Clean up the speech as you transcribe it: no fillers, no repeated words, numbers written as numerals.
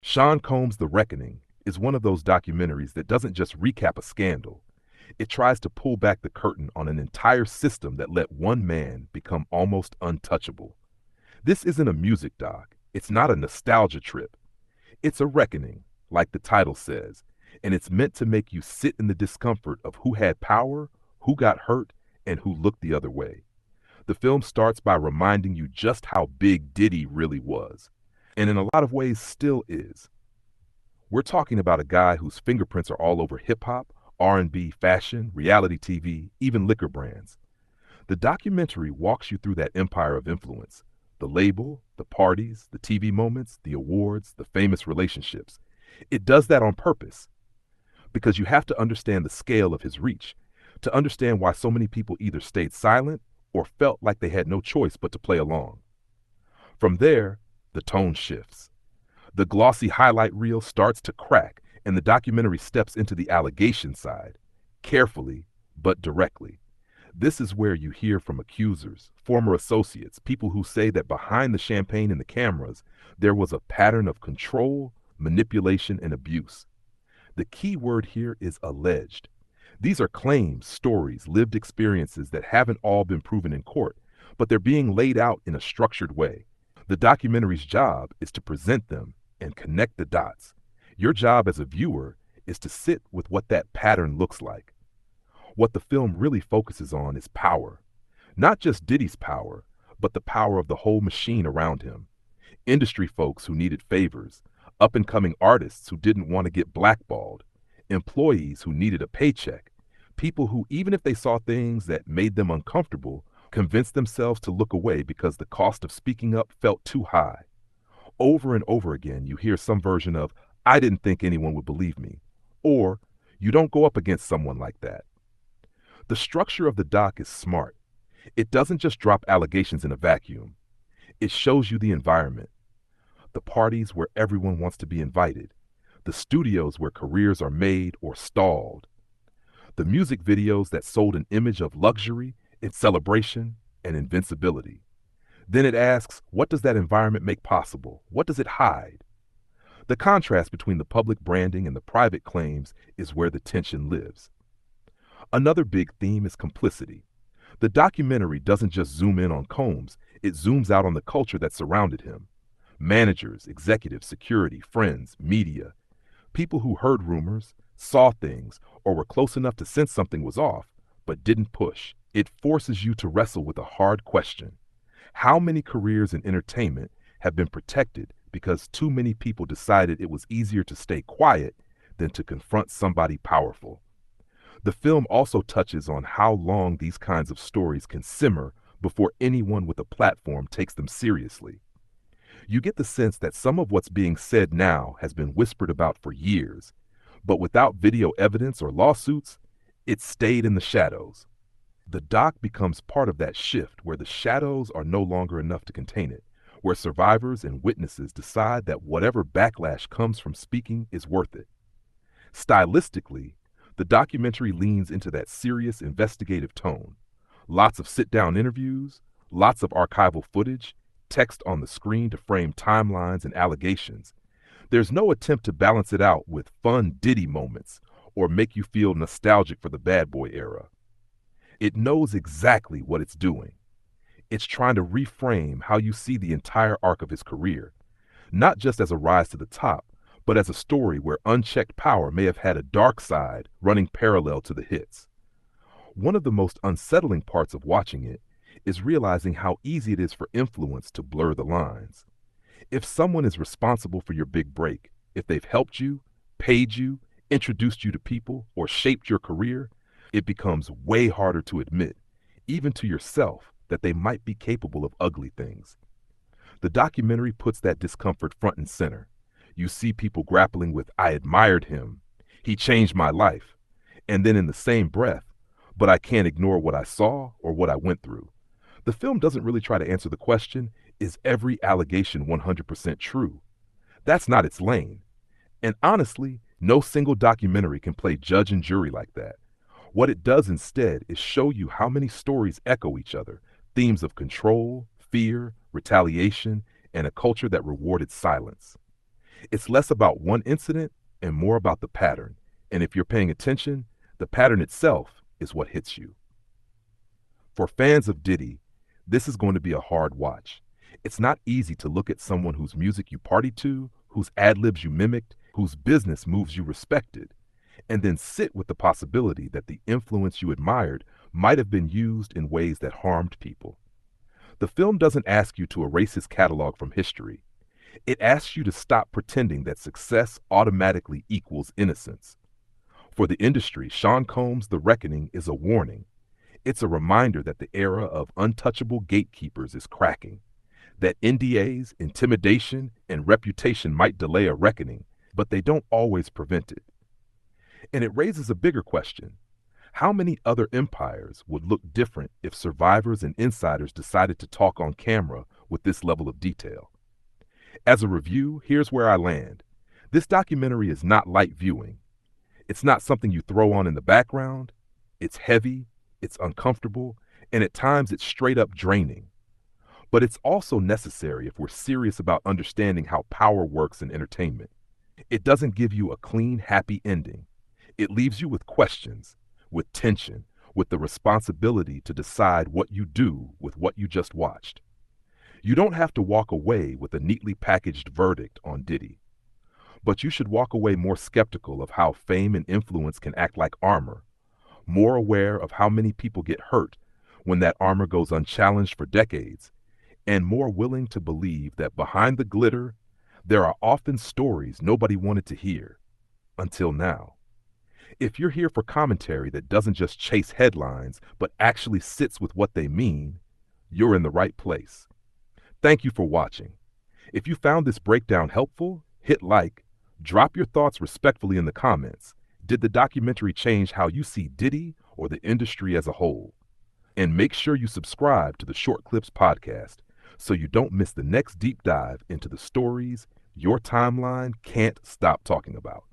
Sean Combs' The Reckoning is one of those documentaries that doesn't just recap a scandal. It tries to pull back the curtain on an entire system that let one man become almost untouchable. This isn't a music doc. It's not a nostalgia trip. It's a reckoning, like the title says, and it's meant to make you sit in the discomfort of who had power, who got hurt, and who looked the other way. The film starts by reminding you just how big Diddy really was, and in a lot of ways still is. We're talking about a guy whose fingerprints are all over hip hop, R&B, fashion, reality TV, even liquor brands. The documentary walks you through that empire of influence. The label, the parties, the TV moments, the awards, the famous relationships. It does that on purpose because you have to understand the scale of his reach, to understand why so many people either stayed silent or felt like they had no choice but to play along. From there, the tone shifts. The glossy highlight reel starts to crack, and the documentary steps into the allegation side, carefully but directly. This is where you hear from accusers, former associates, people who say that behind the champagne and the cameras, there was a pattern of control, manipulation, and abuse. The key word here is alleged. These are claims, stories, lived experiences that haven't all been proven in court, but they're being laid out in a structured way. The documentary's job is to present them and connect the dots. Your job as a viewer is to sit with what that pattern looks like. What the film really focuses on is power. Not just Diddy's power, but the power of the whole machine around him. Industry folks who needed favors, up-and-coming artists who didn't want to get blackballed, employees who needed a paycheck, people who, even if they saw things that made them uncomfortable, convinced themselves to look away because the cost of speaking up felt too high. Over and over again, you hear some version of, "I didn't think anyone would believe me," or "You don't go up against someone like that." The structure of the doc is smart. It doesn't just drop allegations in a vacuum. It shows you the environment. The parties where everyone wants to be invited. The studios where careers are made or stalled. The music videos that sold an image of luxury, its celebration, and invincibility. Then it asks, what does that environment make possible? What does it hide? The contrast between the public branding and the private claims is where the tension lives. Another big theme is complicity. The documentary doesn't just zoom in on Combs, it zooms out on the culture that surrounded him. Managers, executives, security, friends, media, people who heard rumors, saw things, or were close enough to sense something was off, but didn't push. It forces you to wrestle with a hard question. How many careers in entertainment have been protected because too many people decided it was easier to stay quiet than to confront somebody powerful? The film also touches on how long these kinds of stories can simmer before anyone with a platform takes them seriously. You get the sense that some of what's being said now has been whispered about for years, but without video evidence or lawsuits, it stayed in the shadows. The doc becomes part of that shift where the shadows are no longer enough to contain it, where survivors and witnesses decide that whatever backlash comes from speaking is worth it. Stylistically, the documentary leans into that serious investigative tone. Lots of sit-down interviews, lots of archival footage, text on the screen to frame timelines and allegations. There's no attempt to balance it out with fun Diddy moments or make you feel nostalgic for the bad boy era. It knows exactly what it's doing. It's trying to reframe how you see the entire arc of his career, not just as a rise to the top, but as a story where unchecked power may have had a dark side running parallel to the hits. One of the most unsettling parts of watching it is realizing how easy it is for influence to blur the lines. If someone is responsible for your big break, if they've helped you, paid you, introduced you to people, or shaped your career, it becomes way harder to admit, even to yourself, that they might be capable of ugly things. The documentary puts that discomfort front and center. You see people grappling with, "I admired him. He changed my life." And then in the same breath, "But I can't ignore what I saw or what I went through." The film doesn't really try to answer the question, is every allegation 100% true? That's not its lane. And honestly, no single documentary can play judge and jury like that. What it does instead is show you how many stories echo each other, themes of control, fear, retaliation, and a culture that rewarded silence. It's less about one incident and more about the pattern. And if you're paying attention, the pattern itself is what hits you. For fans of Diddy, this is going to be a hard watch. It's not easy to look at someone whose music you partied to, whose ad-libs you mimicked, whose business moves you respected, and then sit with the possibility that the influence you admired might have been used in ways that harmed people. The film doesn't ask you to erase his catalog from history. It asks you to stop pretending that success automatically equals innocence. For the industry, Sean Combs' The Reckoning is a warning. It's a reminder that the era of untouchable gatekeepers is cracking, that NDAs, intimidation, and reputation might delay a reckoning, but they don't always prevent it. And it raises a bigger question. How many other empires would look different if survivors and insiders decided to talk on camera with this level of detail? As a review, here's where I land. This documentary is not light viewing. It's not something you throw on in the background. It's heavy, it's uncomfortable, and at times it's straight up draining. But it's also necessary if we're serious about understanding how power works in entertainment. It doesn't give you a clean, happy ending. It leaves you with questions, with tension, with the responsibility to decide what you do with what you just watched. You don't have to walk away with a neatly packaged verdict on Diddy, but you should walk away more skeptical of how fame and influence can act like armor, more aware of how many people get hurt when that armor goes unchallenged for decades, and more willing to believe that behind the glitter, there are often stories nobody wanted to hear, until now. If you're here for commentary that doesn't just chase headlines, but actually sits with what they mean, you're in the right place. Thank you for watching. If you found this breakdown helpful, hit like, drop your thoughts respectfully in the comments. Did the documentary change how you see Diddy or the industry as a whole? And make sure you subscribe to the Short Clips Podcast so you don't miss the next deep dive into the stories your timeline can't stop talking about.